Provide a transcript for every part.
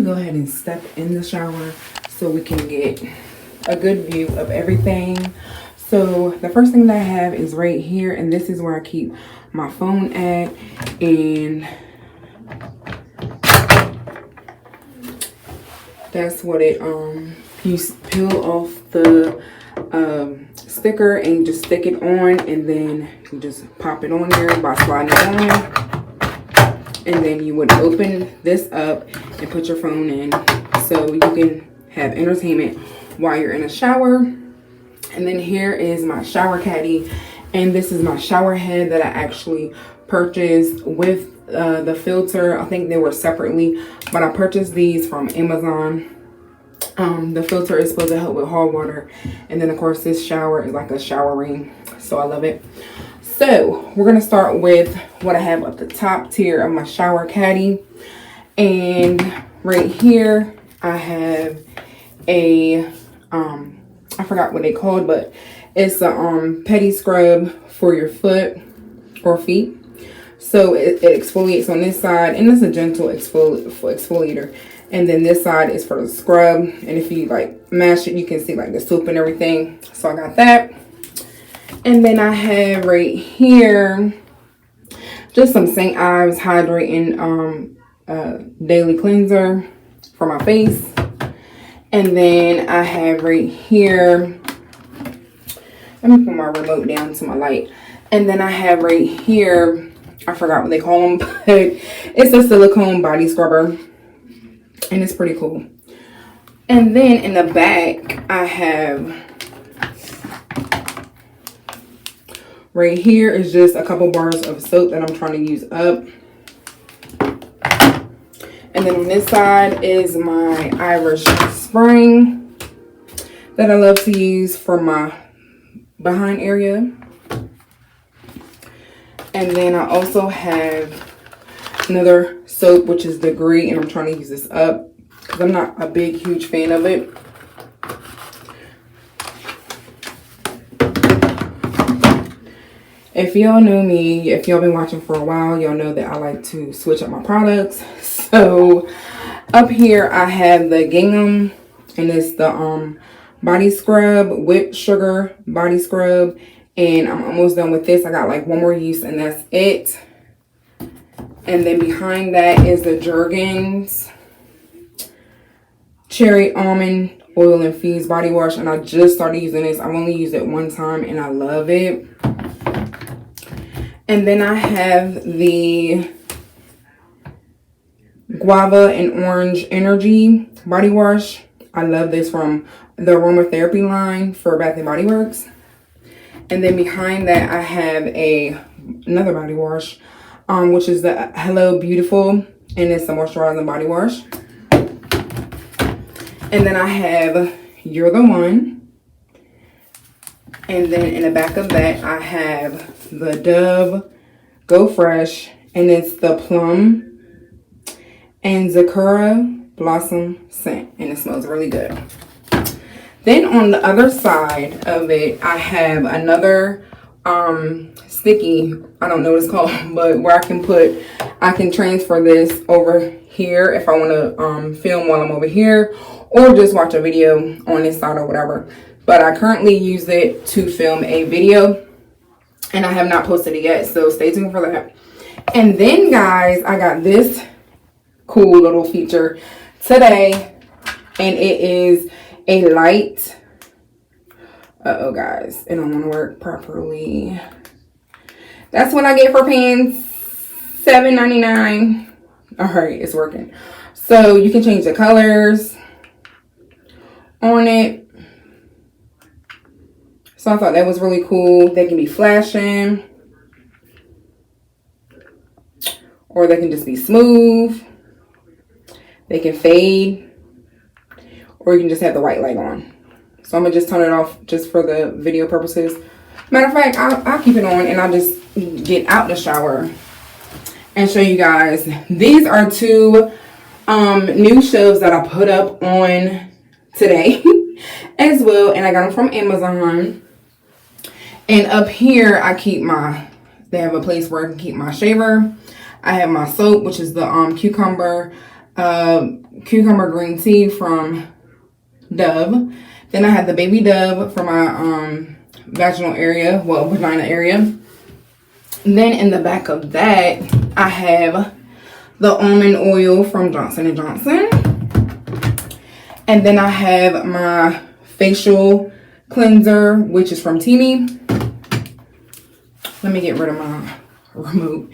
gonna go ahead and step in the shower so we can get a good view of everything. So the first thing that I have is right here, and this is where I keep my phone at. And that's what it you peel off the sticker and you just stick it on, and then you just pop it on there by sliding it on. And then you would open this up and put your phone in so you can have entertainment while you're in a shower. And then here is my shower caddy, and this is my shower head that I actually purchased with the filter. I think they were separately, but I purchased these from Amazon. The filter is supposed to help with hot water, and then of course this shower is like a shower ring, so I love it. So we're gonna start with what I have at the top tier of my shower caddy, and right here I have a I forgot what they called, but it's a pedi scrub for your foot or feet. So it exfoliates on this side, and it's a gentle exfoliator. And then this side is for the scrub, and if you like mash it, you can see like the soap and everything. So I got that. And then I have right here just some St. Ives hydrating daily cleanser for my face. And then I have right here, let me put my remote down to my light. And then I have right here, I forgot what they call them, but it's a silicone body scrubber, and it's pretty cool. And then in the back, I have right here is just a couple bars of soap that I'm trying to use up. And then on this side is my Irish Spring that I love to use for my behind area. And then I also have another soap, which is Degree, and I'm trying to use this up because I'm not a huge fan of it. If y'all know me, if y'all been watching for a while, y'all know that I like to switch up my products. So up here I have the Gingham, and it's the body scrub, whipped sugar body scrub, and I'm almost done with this. I got like one more use and that's it. And then behind that is the Jergens Cherry Almond Oil Infused Body Wash, and I just started using this. I've only used it one time and I love it. And then I have the Guava and Orange Energy Body Wash. I love this from the aromatherapy line for Bath and Body Works. And then behind that I have another body wash, which is the Hello Beautiful, and it's a moisturizing body wash. And then I have You're the One. And then in the back of that I have the Dove Go Fresh, and it's the Plum and Sakura Blossom scent, and it smells really good. Then on the other side of it, I have another sticky, I don't know what it's called, but where I can transfer this over here if I want to film while I'm over here, or just watch a video on this side or whatever. But I currently use it to film a video, and I have not posted it yet, so stay tuned for that. And then guys, I got this cool little feature today, and it is a light. Uh-oh guys, it don't want to work properly. That's what I get for paying $7.99. All right, it's working. So you can change the colors on it. So I thought that was really cool. They can be flashing, or they can just be smooth. They can fade, or you can just have the white light on. So I'm gonna just turn it off just for the video purposes. Matter of fact, I'll keep it on and I'll just get out the shower and show you guys. These are two new shelves that I put up on today as well, and I got them from Amazon. And up here I keep they have a place where I can keep my shaver. I have my soap, which is the cucumber cucumber green tea from Dove. Then I have the Baby Dove for my vaginal area, well, vagina area. And then in the back of that, I have the almond oil from Johnson & Johnson. And then I have my facial cleanser, which is from Teamy. Let me get rid of my remote.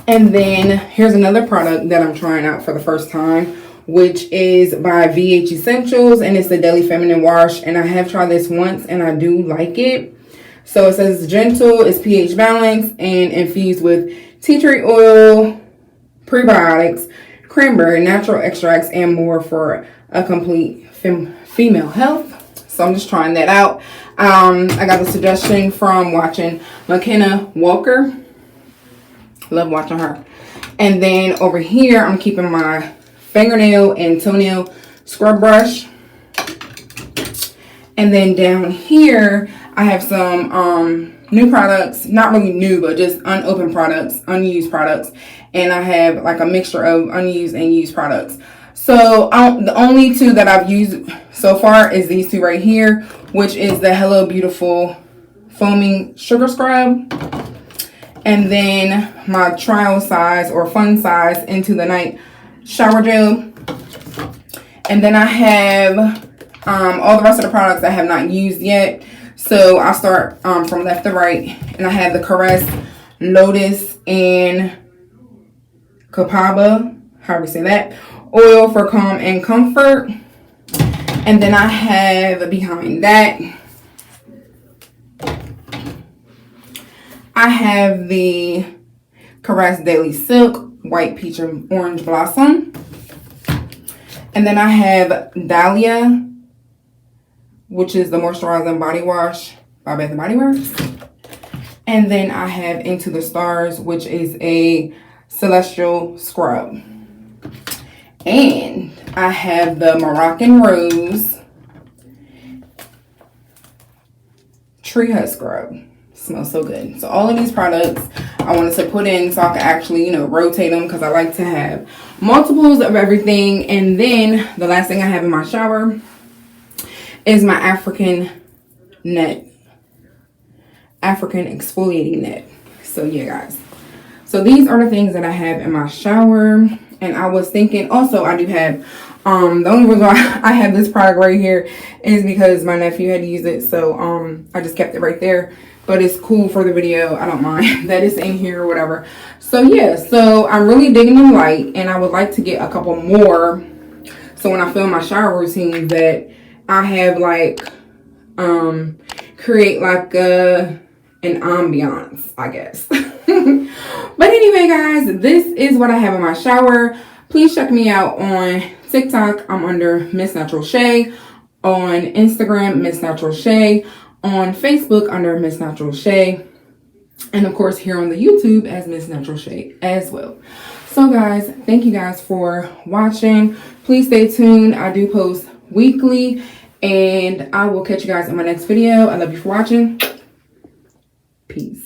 And then here's another product that I'm trying out for the first time, which is by VH Essentials, and it's the Daily Feminine Wash. And I have tried this once and I do like it. So it says gentle, it's pH balanced, and infused with tea tree oil, prebiotics, cranberry, natural extracts, and more for a complete female health. So I'm just trying that out. I got the suggestion from watching McKenna Walker. Love watching her. And then over here, I'm keeping my fingernail and toenail scrub brush. And then down here, I have some new products. Not really new, but just unopened products, unused products. And I have like a mixture of unused and used products. So the only two that I've used so far is these two right here, which is the Hello Beautiful Foaming Sugar Scrub. And then my trial size or fun size Into the Night shower gel. And then I have all the rest of the products I have not used yet. So I'll start from left to right. And I have the Caress Lotus and Copaiba, however you say that, oil for calm and comfort. And then I have behind that, I have the Caress Daily Silk White Peach and Orange Blossom. And then I have Dahlia, which is the moisturizing body wash by Bath & Body Works. And then I have Into the Stars, which is a celestial scrub. And I have the Moroccan Rose Tree Hut Scrub. Smells so good. So all of these products I wanted to put in so I can actually, rotate them, because I like to have multiples of everything. And then the last thing I have in my shower is my African exfoliating net. So yeah, guys. So these are the things that I have in my shower. And I was thinking also I do have, the only reason why I have this product right here is because my nephew had to use it. So I just kept it right there. But it's cool for the video. I don't mind that it's in here or whatever. So yeah, so I'm really digging the light. And I would like to get a couple more. So when I film my shower routine that I have like, create like an ambiance, I guess. But anyway, guys, this is what I have in my shower. Please check me out on TikTok. I'm under Missnaturalshay. On Instagram, Missnaturalshay. On Facebook under Missnaturalshay. And of course here on the YouTube as Missnaturalshay as well. So guys, thank you guys for watching. Please stay tuned. I do post weekly. And I will catch you guys in my next video. I love you for watching. Peace.